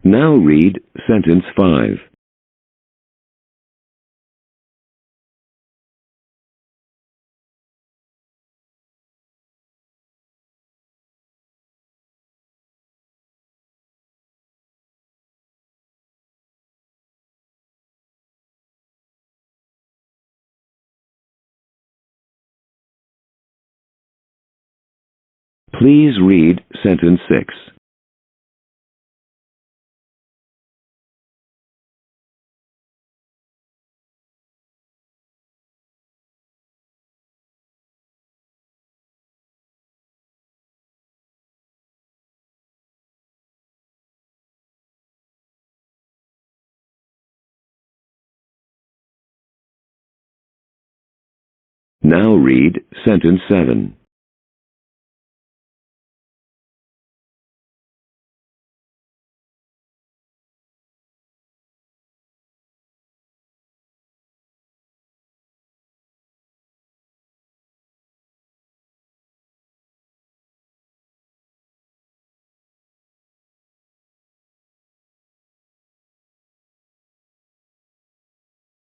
Now read sentence 5. Please read sentence 6. Now read sentence 7.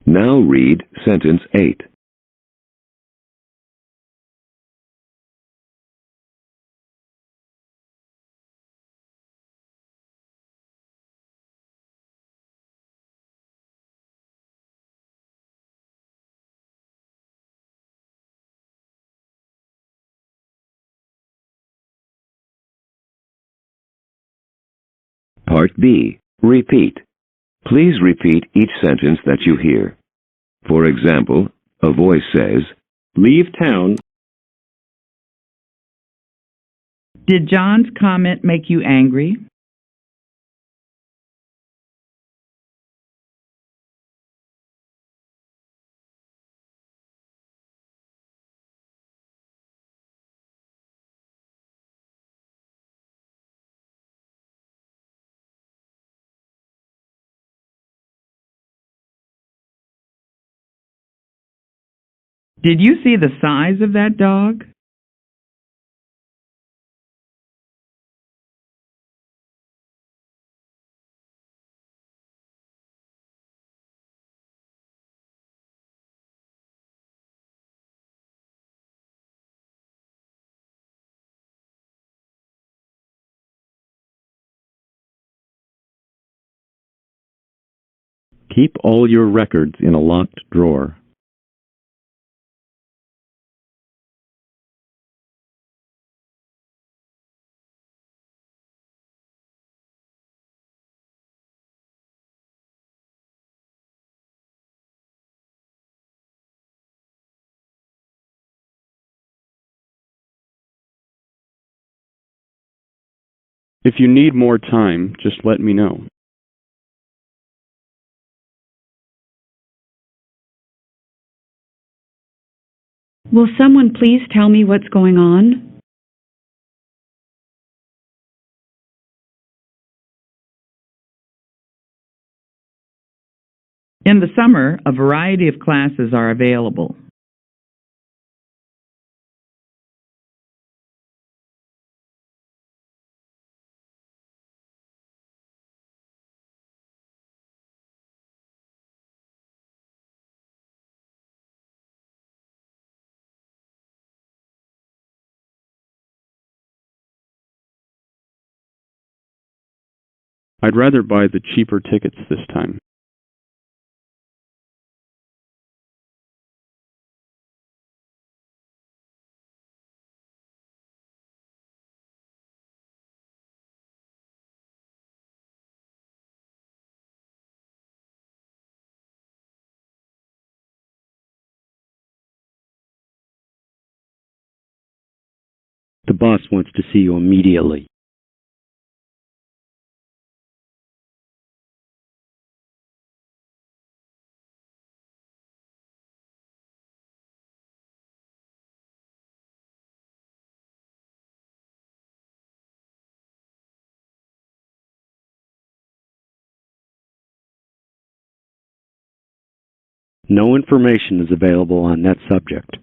Now read sentence 8. Part B. Repeat. Please repeat each sentence that you hear. For example, a voice says, "Leave town." Did John's comment make you angry? Did you see the size of that dog? Keep all your records in a locked drawer. If you need more time, just let me know. Will someone please tell me what's going on? In the summer, a variety of classes are available. I'd rather buy the cheaper tickets this time. The boss wants to see you immediately. No information is available on that subject.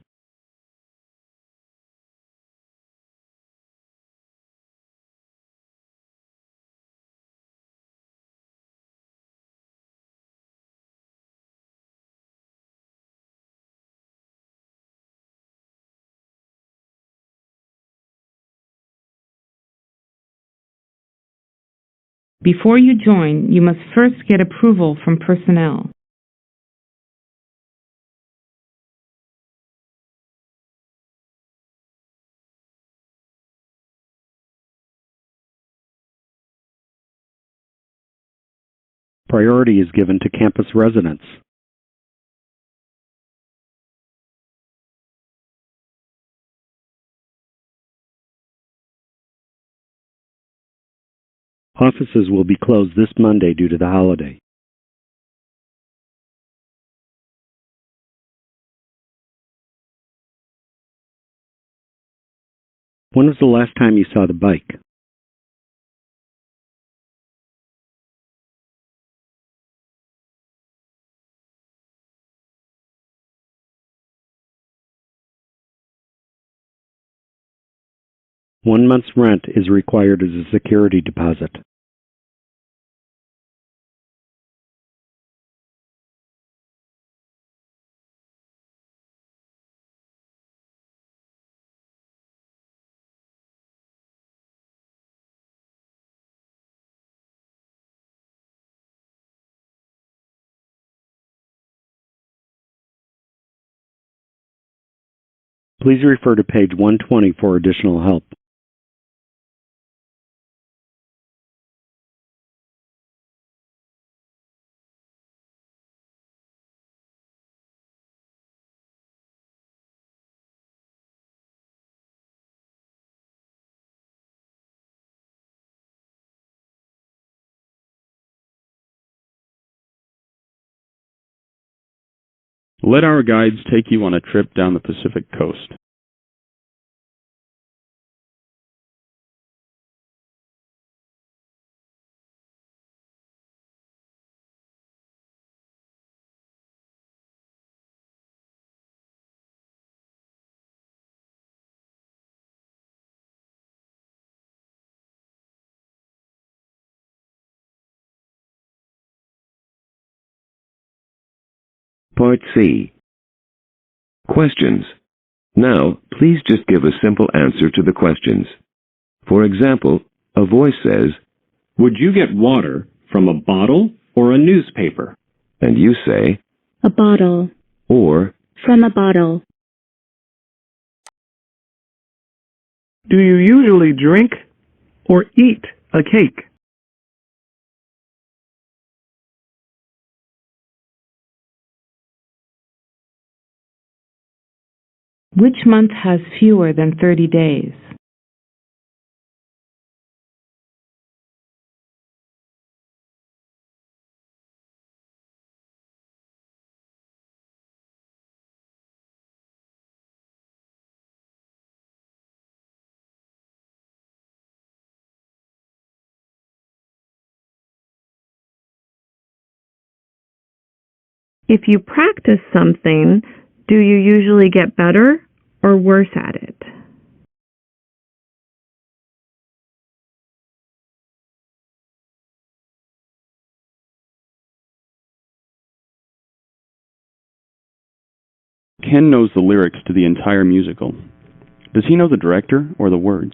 Before you join, you must first get approval from personnel. Priority is given to campus residents. Offices will be closed this Monday due to the holiday. When was the last time you saw the bike? One month's rent is required as a security deposit. Please refer to page 120 for additional help. Let our guides take you on a trip down the Pacific coast. Part C. Questions. Now, please just give a simple answer to the questions. For example, a voice says, Would you get water from a bottle or a newspaper? and you say, A bottle. or, From a bottle. Do you usually drink or eat a cake? Which month has fewer than 30 days? If you practice something, do you usually get better or worse at it? Ken knows the lyrics to the entire musical. Does he know the director or the words?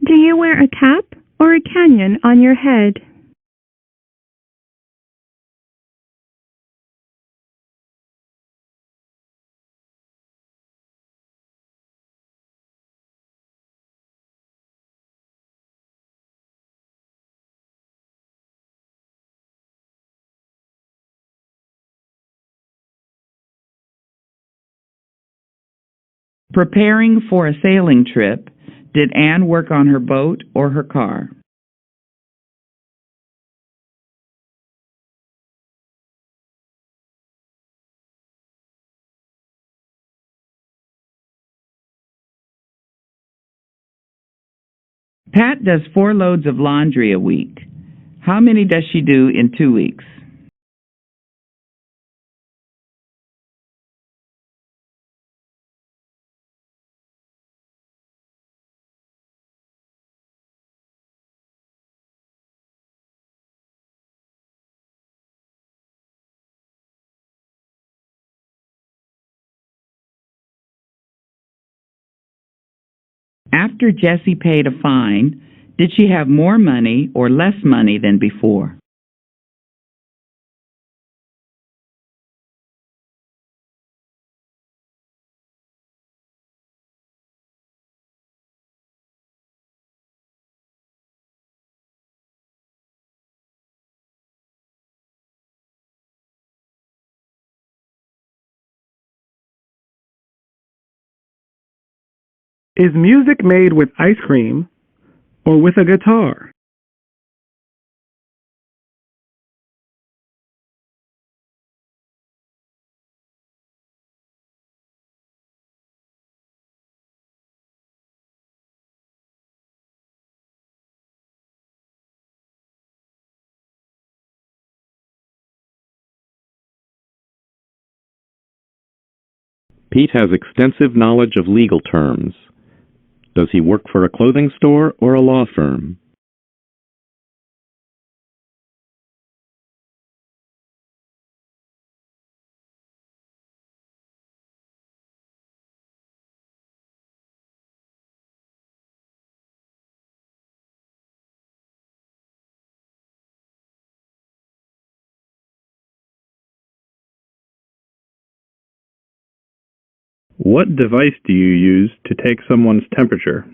Do you wear a cap or a canyon on your head? Preparing for a sailing trip, did Anne work on her boat or her car? Pat does 4 loads of laundry a week. How many does she do in 2 weeks? After Jessie paid a fine, did she have more money or less money than before? Is music made with ice cream or with a guitar? Pete has extensive knowledge of legal terms. Does he work for a clothing store or a law firm? What device do you use to take someone's temperature?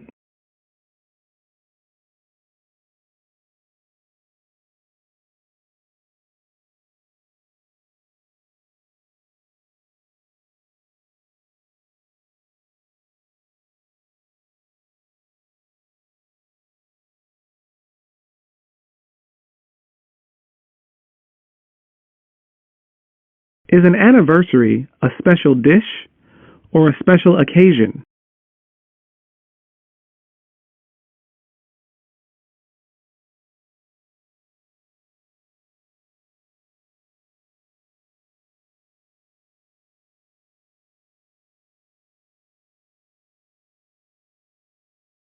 Is an anniversary a special dish or a special occasion?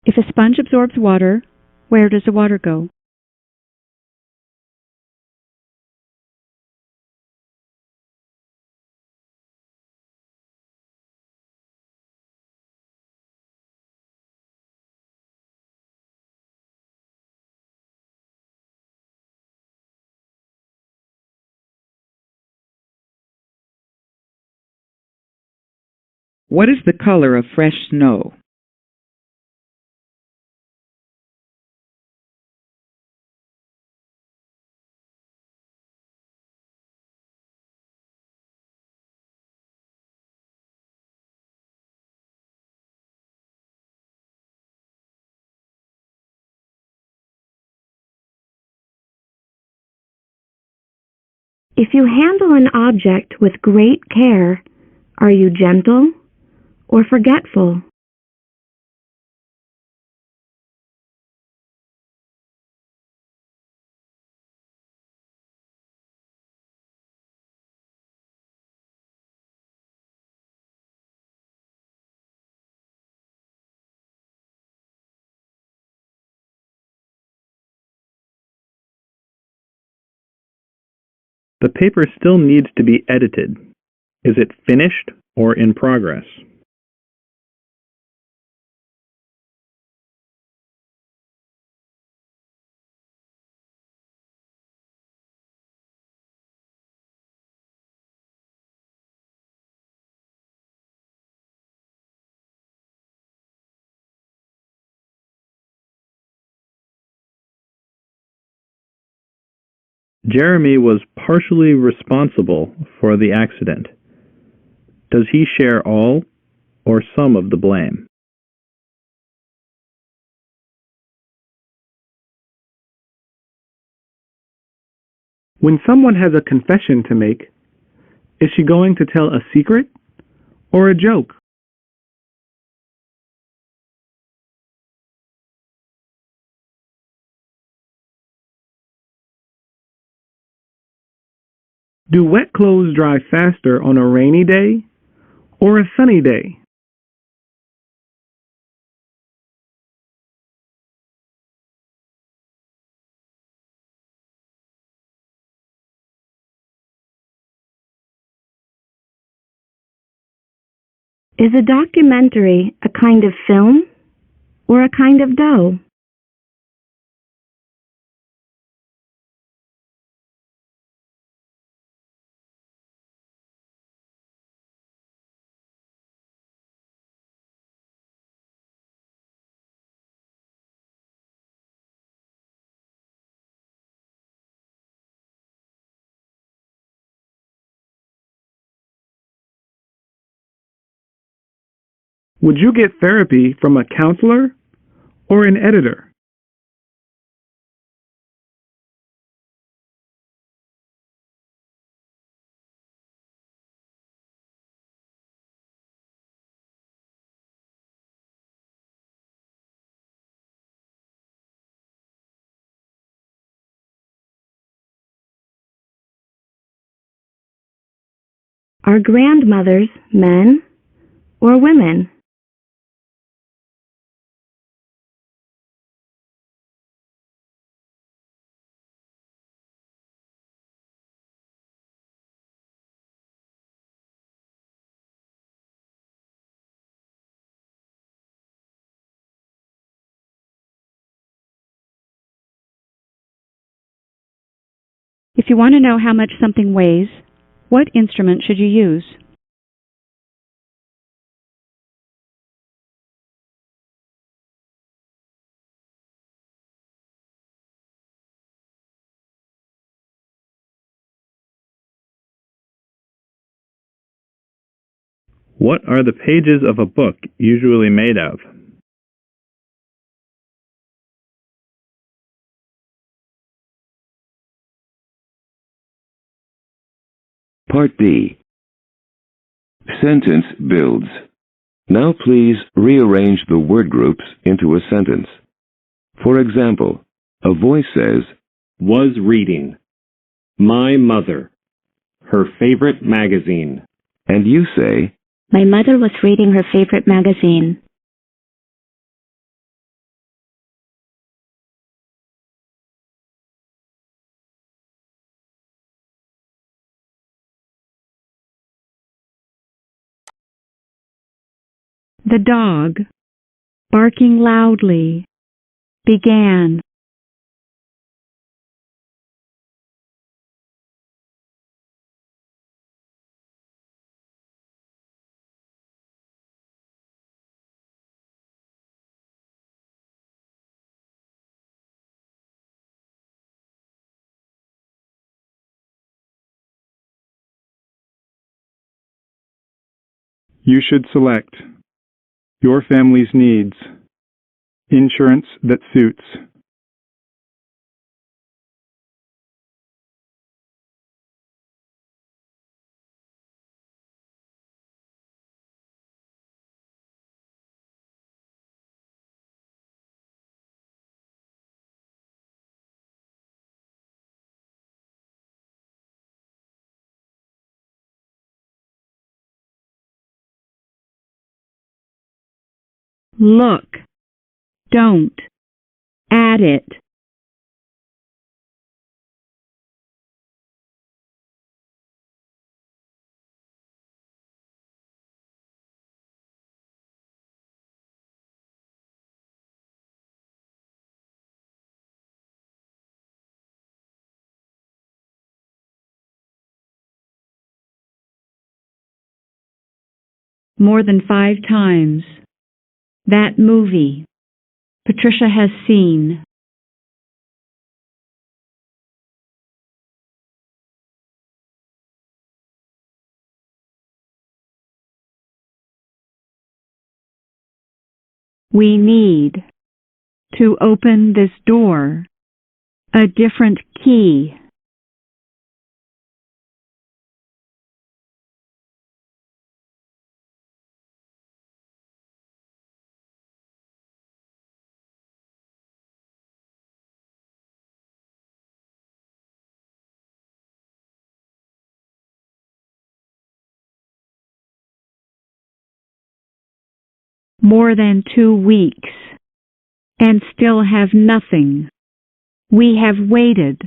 If a sponge absorbs water, where does the water go? What is the color of fresh snow? If you handle an object with great care, are you gentle or forgetful? The paper still needs to be edited. Is it finished or in progress? Jeremy was partially responsible for the accident. Does he share all or some of the blame? When someone has a confession to make, is she going to tell a secret or a joke? Do wet clothes dry faster on a rainy day or a sunny day? Is a documentary a kind of film or a kind of dough? Would you get therapy from a counselor or an editor? Are grandmothers men or women? If you want to know how much something weighs, what instrument should you use? What are the pages of a book usually made of? Part B. Sentence builds. Now please rearrange the word groups into a sentence. For example, a voice says, Was reading. My mother. Her favorite magazine. and you say, My mother was reading her favorite magazine. The dog, barking loudly, began. You should select your family's needs, insurance that suits. Look, don't, add it. More than 5 times. That movie. Patricia has seen. We need to open this door. A different key. More than 2 weeks. And still have nothing. We have waited.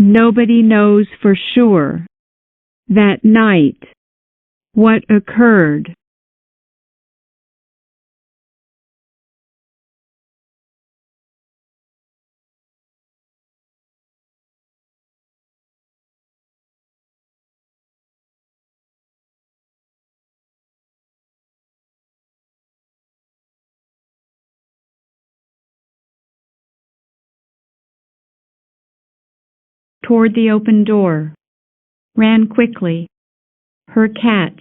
Nobody knows for sure. That night, what occurred? Toward the open door. Ran quickly. Her cat.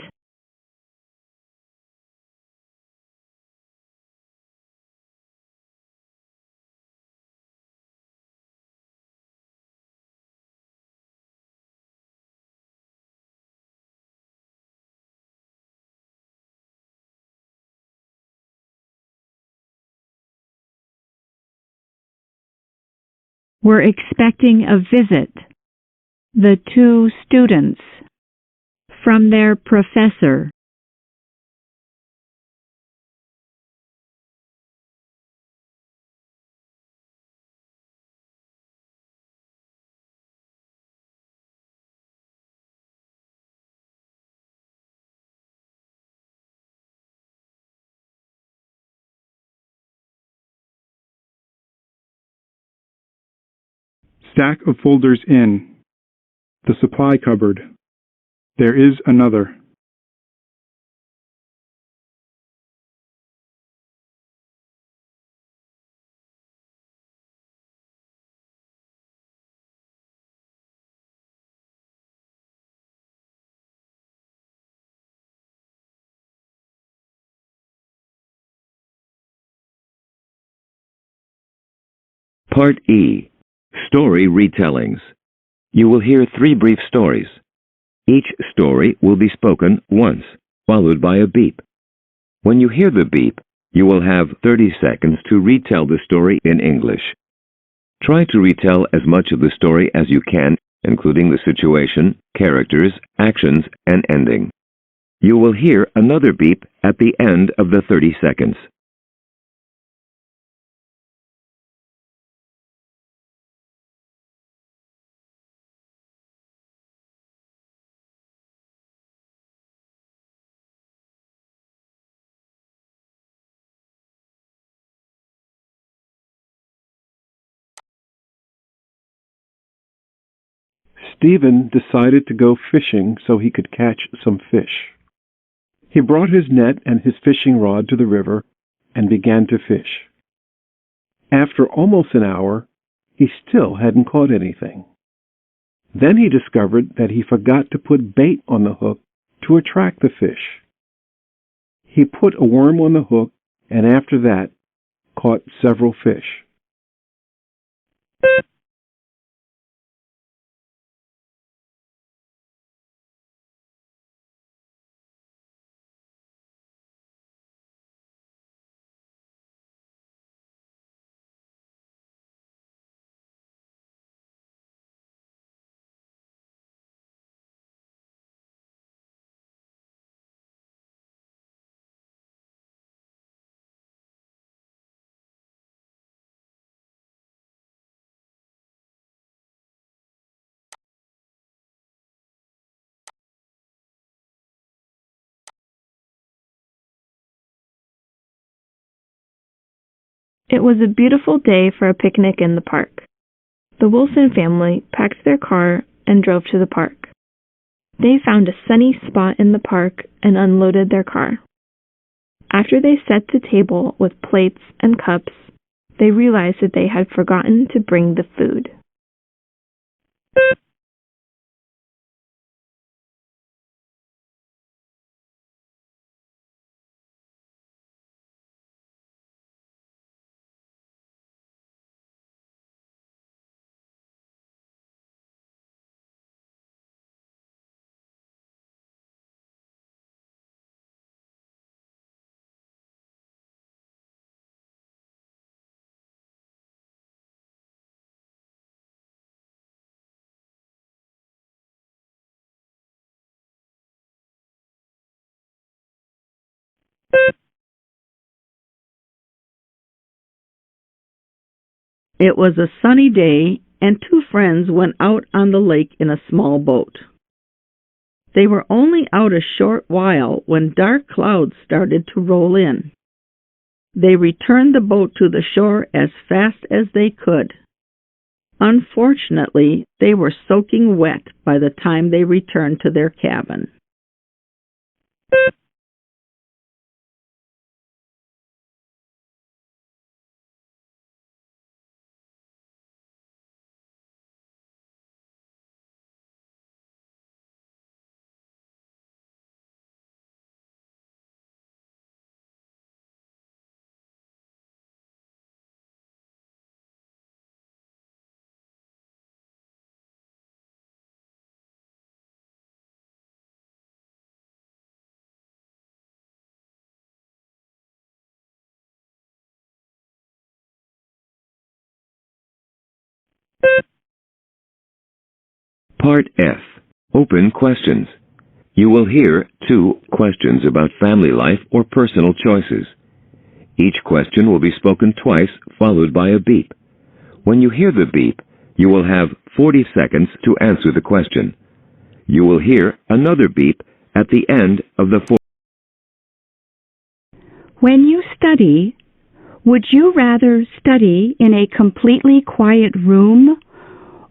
Were expecting a visit. The two students. From their professor. Stack of folders in. The supply cupboard. There is another. Part E. Story retellings. You will hear 3 brief stories. Each story will be spoken once, followed by a beep. When you hear the beep, you will have 30 seconds to retell the story in English. Try to retell as much of the story as you can, including the situation, characters, actions, and ending. You will hear another beep at the end of the 30 seconds. Stephen decided to go fishing so he could catch some fish. He brought his net and his fishing rod to the river and began to fish. After almost an hour, he still hadn't caught anything. Then he discovered that he forgot to put bait on the hook to attract the fish. He put a worm on the hook and after that caught several fish. It was a beautiful day for a picnic in the park. The Wilson family packed their car and drove to the park. They found a sunny spot in the park and unloaded their car. After they set the table with plates and cups, they realized that they had forgotten to bring the food. It was a sunny day and two friends went out on the lake in a small boat. They were only out a short while when dark clouds started to roll in. They returned the boat to the shore as fast as they could. Unfortunately, they were soaking wet by the time they returned to their cabin. Part F. Open questions. You will hear 2 questions about family life or personal choices. Each question will be spoken twice, followed by a beep. When you hear the beep, you will have 40 seconds to answer the question. You will hear another beep at the end of the 4. When you study, would you rather study in a completely quiet room,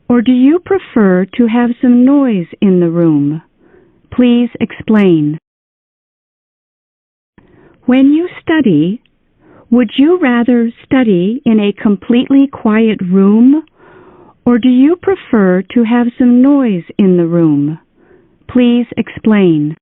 or do you prefer to have some noise in the room? Please explain. When you study, would you rather study in a completely quiet room, or do you prefer to have some noise in the room? Please explain.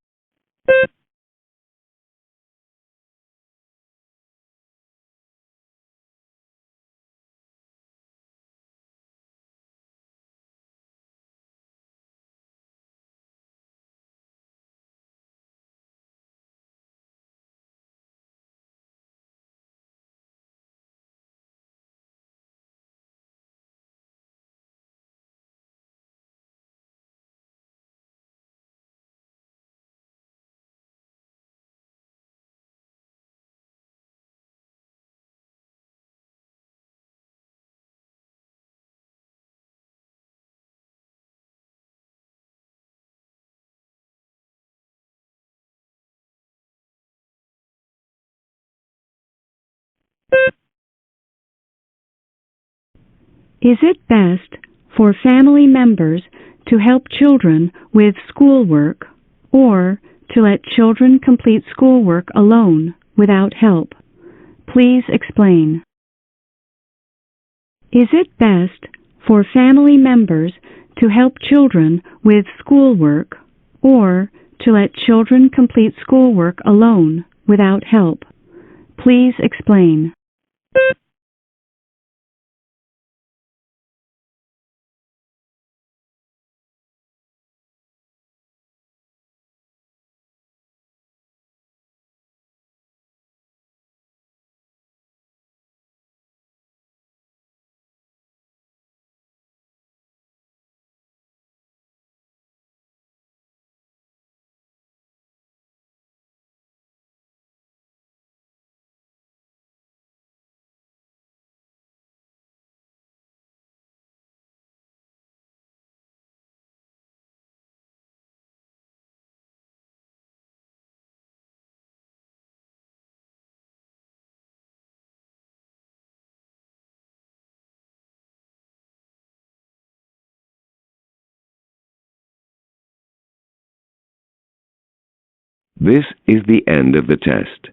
Is it best for family members to help children with schoolwork or to let children complete schoolwork alone without help? Please explain. Is it best for family members to help children with schoolwork or to let children complete schoolwork alone without help? Please explain. This is the end of the test.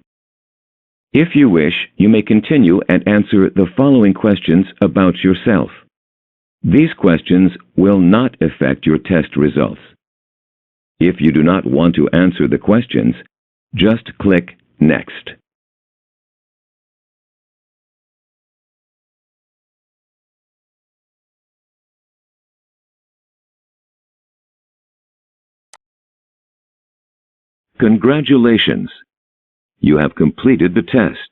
If you wish, you may continue and answer the following questions about yourself. These questions will not affect your test results. If you do not want to answer the questions, just click Next. Congratulations! You have completed the test.